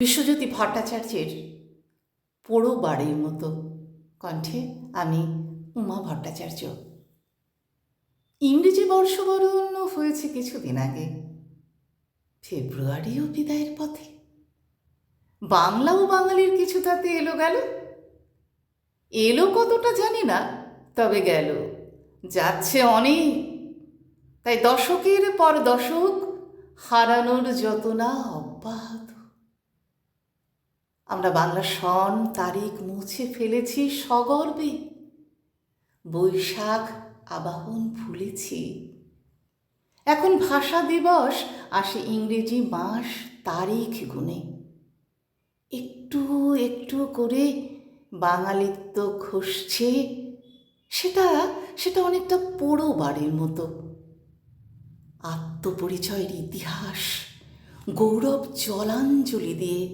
বিশ্বজ্যোতি ভট্টাচার্যের পোড়ো বাড়ির মতো কণ্ঠে আমি উমা ভট্টাচার্য। ইংরেজি বর্ষবরণ হয়েছে কিছুদিন আগে, ফেব্রুয়ারিও বিদায়ের পথে। বাংলাও বাঙালির কিছু তাতে এলো গেল, এলো কতটা জানি না, তবে গেল, যাচ্ছে অনেক। তাই দশকের পর দশক হারানোর যতনা অব্যাহত। আমরা বাংলা সন তারিখ মুছে ফেলেছি সগর্বে, বৈশাখ আবাহন ভুলেছি। এখন ভাষা দিবস আসে ইংরেজি মাস তারিখ গুনে। একটু একটু করে বাঙালিত্ব খসছে, সেটা অনেকটা পোড়ো বাড়ির মতো। আত্মপরিচয়ের ইতিহাস গৌরব জলাঞ্জলি দিয়ে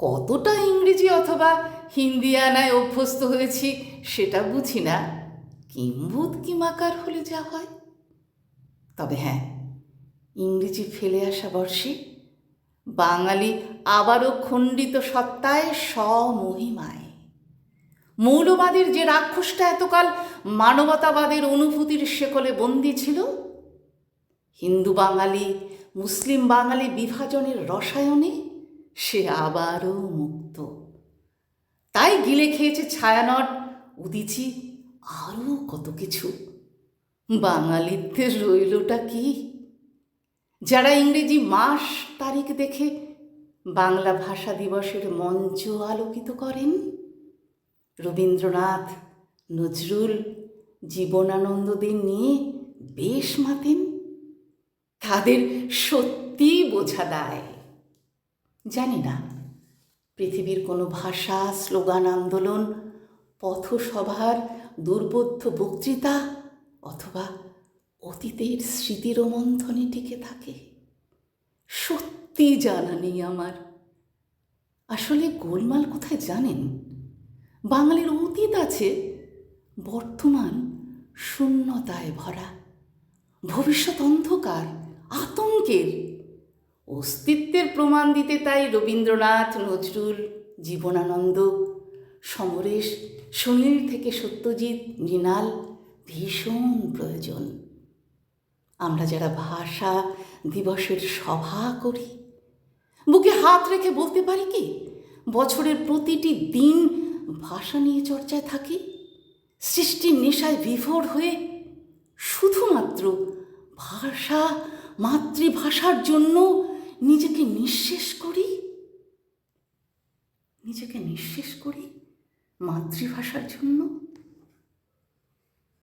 কতটা ইংরেজি অথবা হিন্দিয়ানায় অভ্যস্ত হয়েছি সেটা বুঝি না, কিম্ভূত কিমাকার হলে যা হয়। তবে হ্যাঁ, ইংরেজি ফেলে আসা বর্ষে বাঙালি আবারও খণ্ডিত সত্তায় স্বমহিমায়। মৌলবাদের যে রাক্ষসটা এতকাল মানবতাবাদের অনুভূতির শেকলে বন্দী ছিল, হিন্দু বাঙালি মুসলিম বাঙালি বিভাজনের রসায়নে সে আবারও মুক্ত। তাই গিলে খেয়েছে ছায়ানট, উদিচি, আরও কত কিছু। বাঙালিত্বের রইলটা কি? যারা ইংরেজি মাস তারিখ দেখে বাংলা ভাষা দিবসের মঞ্চ আলোকিত করেন, রবীন্দ্রনাথ, নজরুল, জীবনানন্দদের নিয়ে বেশ মাতেন, তাদের সত্যি বোঝা দায়। জানি না পৃথিবীর কোনো ভাষা, স্লোগান আন্দোলন, পথসভার দুর্বোধ্য বক্তৃতা অথবা অতীতের স্মৃতিরোমন্থনে টিকে থাকে। সত্যি জানা নেই আমার। আসলে গোলমাল কোথায় জানেন? বাঙালির অতীত আছে, বর্তমান শূন্যতায় ভরা, ভবিষ্যৎ অন্ধকার, আতঙ্কের। অস্তিত্বের প্রমাণ দিতে তাই রবীন্দ্রনাথ, নজরুল, জীবনানন্দ, সমরেশ, সুনীল থেকে সত্যজিৎ, মৃণাল ভীষণ প্রয়োজন। আমরা যারা ভাষা দিবসের সভা করি, বুকে হাত রেখে বলতে পারি কি বছরের প্রতিটি দিন ভাষা নিয়ে চর্চায় থাকি, সৃষ্টির নেশায় বিভোর হয়ে শুধুমাত্র ভাষা, মাতৃভাষার জন্য নিজেকে নিঃশেষ করি মাতৃভাষার জন্য।